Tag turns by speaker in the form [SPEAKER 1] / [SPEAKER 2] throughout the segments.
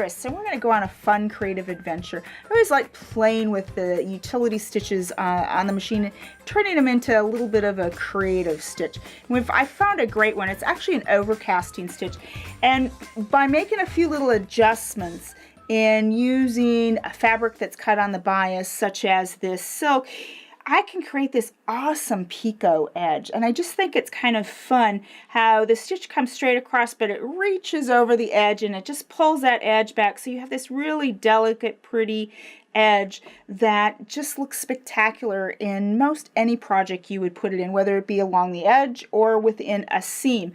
[SPEAKER 1] Chris, and we're going to go on a fun creative adventure. I always like playing with the utility stitches on the machine, turning them into a little bit of a creative stitch. And I found a great one. It's actually an overcasting stitch, and by making a few little adjustments and using a fabric that's cut on the bias, such as this silk, I can create this awesome picot edge. And I just think it's kind of fun how the stitch comes straight across, but it reaches over the edge and it just pulls that edge back. So you have this really delicate, pretty edge that just looks spectacular in most any project you would put it in, whether it be along the edge or within a seam.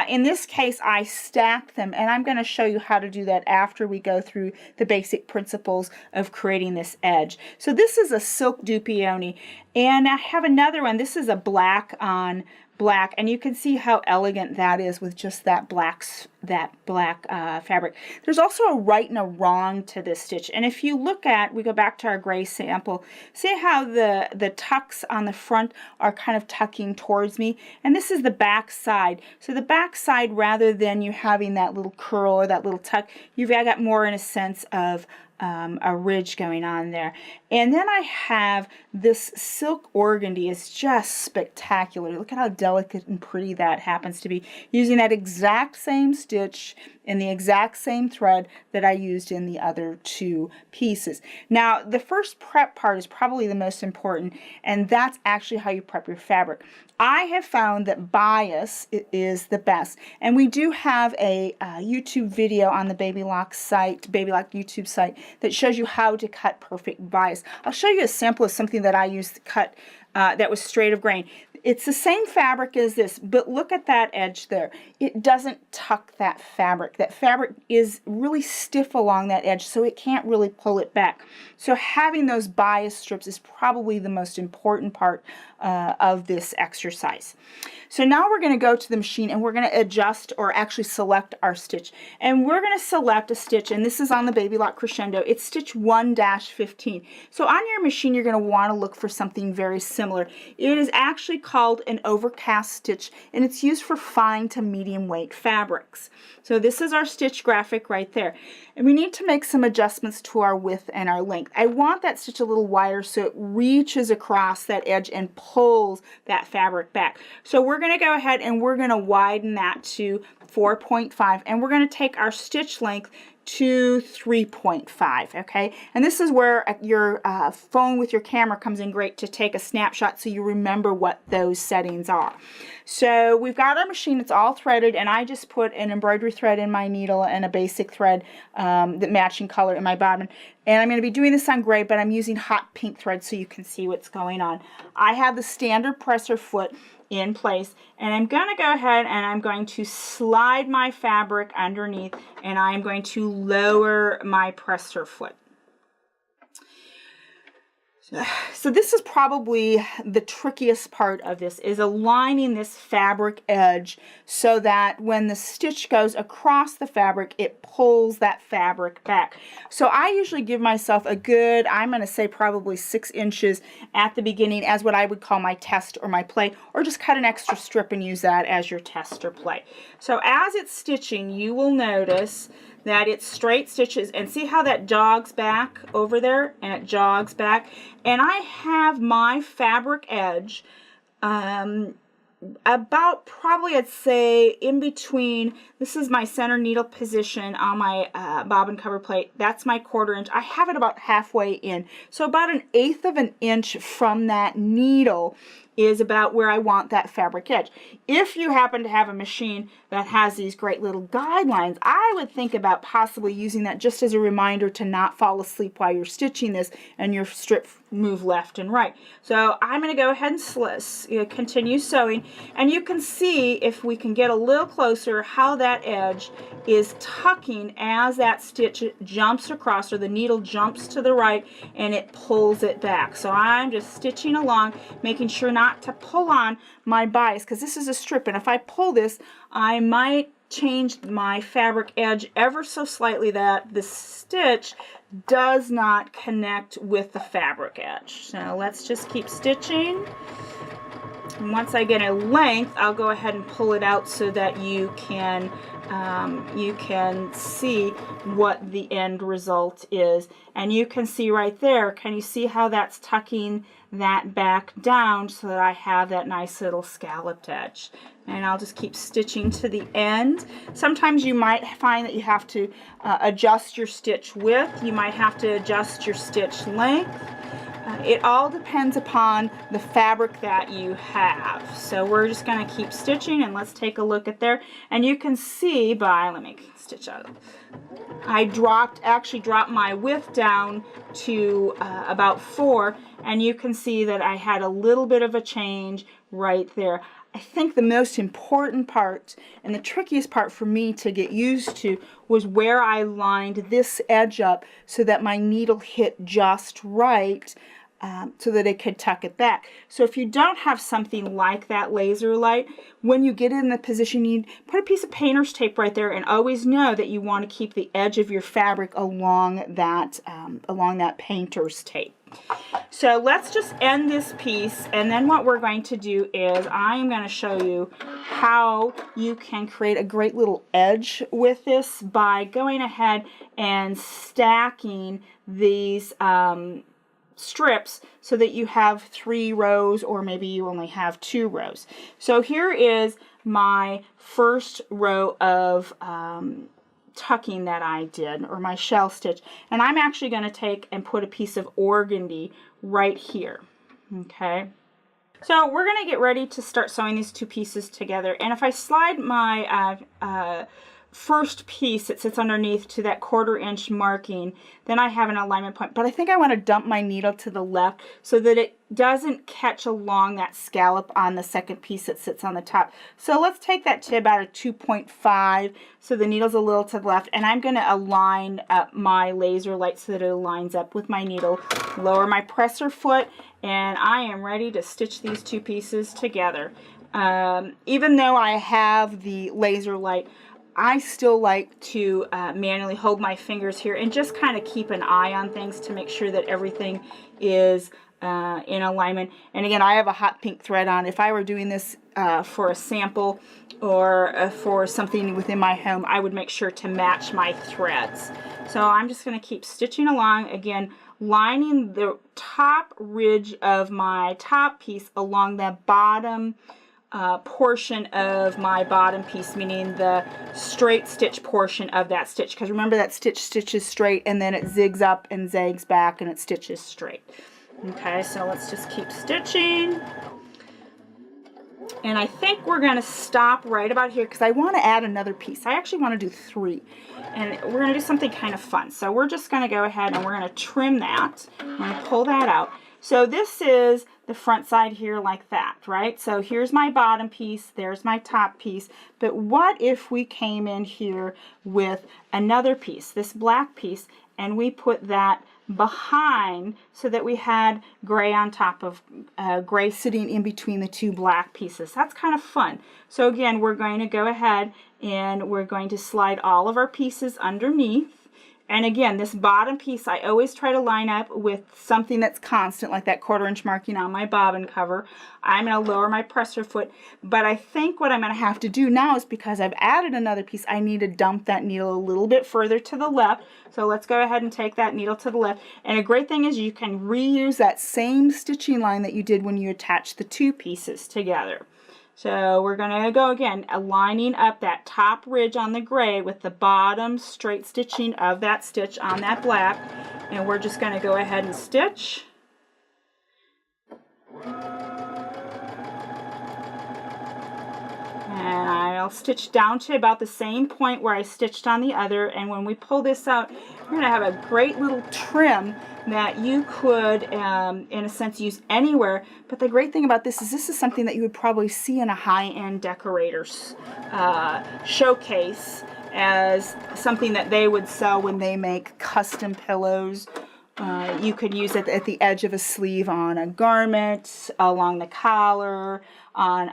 [SPEAKER 1] In this case, I stacked them, and I'm going to show you how to do that after we go through the basic principles of creating this edge. So this is a silk dupioni, and I have another one. This is a black on black, and you can see how elegant that is with just that black fabric. There's also a right and a wrong to this stitch, and if you look at, we go back to our gray sample, see how the tucks on the front are kind of tucking towards me, and this is the back side. So the back side, rather than you having that little curl or that little tuck, you've got more in a sense of a ridge going on there. And then I have this silk organdy. It's just spectacular. Look at how delicate and pretty that happens to be, using that exact same stitch in the exact same thread that I used in the other two pieces. Now, the first prep part is probably the most important, and that's actually how you prep your fabric. I have found that bias is the best, and we do have a YouTube video on the Baby Lock site, Baby Lock YouTube site, that shows you how to cut perfect bias. I'll show you a sample of something that I used to cut that was straight of grain. It's the same fabric as this, but look at that edge there. It doesn't tuck that fabric. That fabric is really stiff along that edge, so it can't really pull it back. So having those bias strips is probably the most important part of this exercise. So now we're going to go to the machine and we're going to adjust, or actually select, our stitch. And we're going to select a stitch, and this is on the Baby Lock Crescendo. It's stitch 1-15. So on your machine, you're going to want to look for something very similar. It is actually called an overcast stitch, and it's used for fine to medium weight fabrics. So this is our stitch graphic right there. And we need to make some adjustments to our width and our length. I want that stitch a little wider so it reaches across that edge and pulls that fabric back. So we're going to go ahead and we're going to widen that to 4.5, and we're going to take our stitch length to 3.5, okay? And this is where your phone with your camera comes in great to take a snapshot so you remember what those settings are. So we've got our machine, it's all threaded, and I just put an embroidery thread in my needle and a basic thread that matching color in my bobbin. And I'm going to be doing this on gray, but I'm using hot pink thread so you can see what's going on. I have the standard presser foot in place, and I'm going to go ahead and I'm going to slide my fabric underneath, and I'm going to lower my presser foot. So this is probably the trickiest part of this, is aligning this fabric edge so that when the stitch goes across the fabric, it pulls that fabric back. So I usually give myself a good, I'm going to say probably 6 inches at the beginning as what I would call my test or my play, or just cut an extra strip and use that as your test or play. So as it's stitching, you will notice that it's straight stitches, and see how that jogs back over there, and it jogs back, and I have my fabric edge about, probably I'd say in between, this is my center needle position on my bobbin cover plate, that's my 1/4 inch. I have it about halfway in, so about 1/8 of an inch from that needle is about where I want that fabric edge. If you happen to have a machine that has these great little guidelines, I would think about possibly using that just as a reminder to not fall asleep while you're stitching this and your strip move left and right. So I'm going to go ahead and continue sewing, and you can see, if we can get a little closer, how that edge is tucking as that stitch jumps across, or the needle jumps to the right and it pulls it back. So I'm just stitching along, making sure not to pull on my bias, because this is a strip, and if I pull this, I might change my fabric edge ever so slightly that the stitch does not connect with the fabric edge. So let's just keep stitching. And once I get a length, I'll go ahead and pull it out so that you can see what the end result is. And you can see right there, can you see how that's tucking that back down so that I have that nice little scalloped edge? And I'll just keep stitching to the end. Sometimes you might find that you have to adjust your stitch width. You might have to adjust your stitch length. It all depends upon the fabric that you have. So we're just going to keep stitching, and let's take a look at there. And you can see by, let me stitch out. I actually dropped my width down to about 4, and you can see that I had a little bit of a change right there. I think the most important part and the trickiest part for me to get used to was where I lined this edge up so that my needle hit just right, so that it could tuck it back. So if you don't have something like that laser light, when you get in the position, you put a piece of painter's tape right there, and always know that you want to keep the edge of your fabric along that painter's tape. So let's just end this piece, and then what we're going to do is I'm going to show you how you can create a great little edge with this by going ahead and stacking these strips so that you have 3 rows, or maybe you only have 2 rows. So here is my first row of tucking that I did, or my shell stitch, and I'm actually going to take and put a piece of organdy right here. Okay, so we're going to get ready to start sewing these 2 pieces together, and if I slide my first piece that sits underneath to that 1/4 inch marking, then I have an alignment point. But I think I want to dump my needle to the left so that it doesn't catch along that scallop on the second piece that sits on the top. So let's take that to about a 2.5, so the needle's a little to the left, and I'm going to align up my laser light so that it lines up with my needle. Lower my presser foot, and I am ready to stitch these 2 pieces together. Even though I have the laser light, I still like to manually hold my fingers here and just kind of keep an eye on things to make sure that everything is in alignment. And again, I have a hot pink thread on. If I were doing this for a sample or for something within my home, I would make sure to match my threads. So I'm just going to keep stitching along, again, lining the top ridge of my top piece along the bottom portion of my bottom piece, meaning the straight stitch portion of that stitch, because remember that stitch stitches straight and then it zigs up and zags back and it stitches straight. Okay, so let's just keep stitching, and I think we're going to stop right about here because I want to add another piece. I actually want to do 3, and we're going to do something kind of fun. So we're just going to go ahead and we're going to trim that. We're going to pull that out. So this is the front side here like that, right? So here's my bottom piece, there's my top piece. But what if we came in here with another piece, this black piece, and we put that behind so that we had gray on top of gray sitting in between the 2 black pieces? That's kind of fun. So again, we're going to go ahead and we're going to slide all of our pieces underneath. And again, this bottom piece, I always try to line up with something that's constant, like that 1/4 inch marking on my bobbin cover. I'm going to lower my presser foot, but I think what I'm going to have to do now is, because I've added another piece, I need to dump that needle a little bit further to the left. So let's go ahead and take that needle to the left. And a great thing is you can reuse that same stitching line that you did when you attached the 2 pieces together. So we're going to go again, aligning up that top ridge on the gray with the bottom straight stitching of that stitch on that black. And we're just going to go ahead and stitch. And I'll stitch down to about the same point where I stitched on the other. And when we pull this out, you're going to have a great little trim that you could, in a sense, use anywhere. But the great thing about this is something that you would probably see in a high-end decorator's showcase as something that they would sell when they make custom pillows. You could use it at the edge of a sleeve on a garment, along the collar, on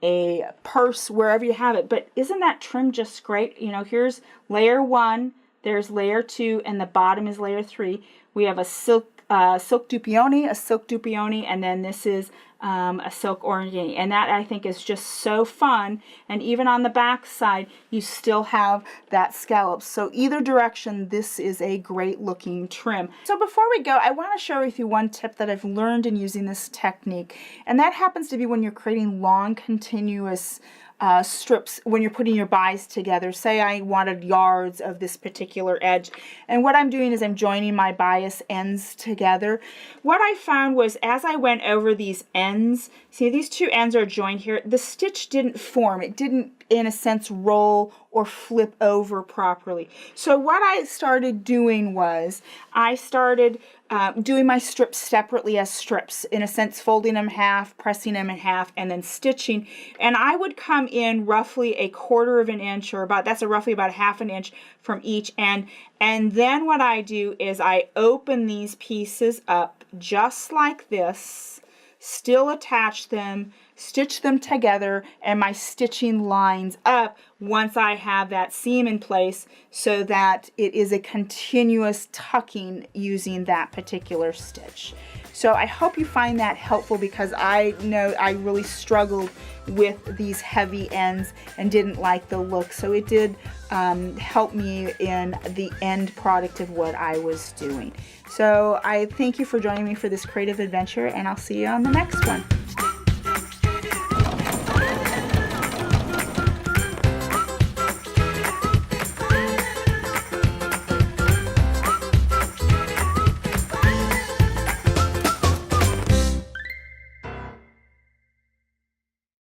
[SPEAKER 1] a purse, wherever you have it. But isn't that trim just great? You know, here's layer 1, there's layer 2, and the bottom is layer 3. We have a silk silk dupioni, and then this is a silk orangey, and that I think is just so fun. And even on the back side you still have that scallop, so either direction this is a great looking trim. So before we go, I want to share with you one tip that I've learned in using this technique, and that happens to be when you're creating long continuous strips, when you're putting your buys together. Say I wanted yards of this particular edge, and what I'm doing is I'm joining my bias ends together. What I found was as I went over these ends, see these two ends are joined here, the stitch didn't form. It didn't, in a sense, roll or flip over properly. So what I started doing was I started doing my strips separately as strips, in a sense folding them half, pressing them in half, and then stitching. And I would come in roughly a quarter of an inch, or about, that's roughly about half an inch from each end. And then what I do is I open these pieces up just like this, still attach them, stitch them together, and my stitching lines up once I have that seam in place, so that it is a continuous tucking using that particular stitch. So I hope you find that helpful, because I know I really struggled with these heavy ends and didn't like the look. So it did help me in the end product of what I was doing. So I thank you for joining me for this creative adventure, and I'll see you on the next one.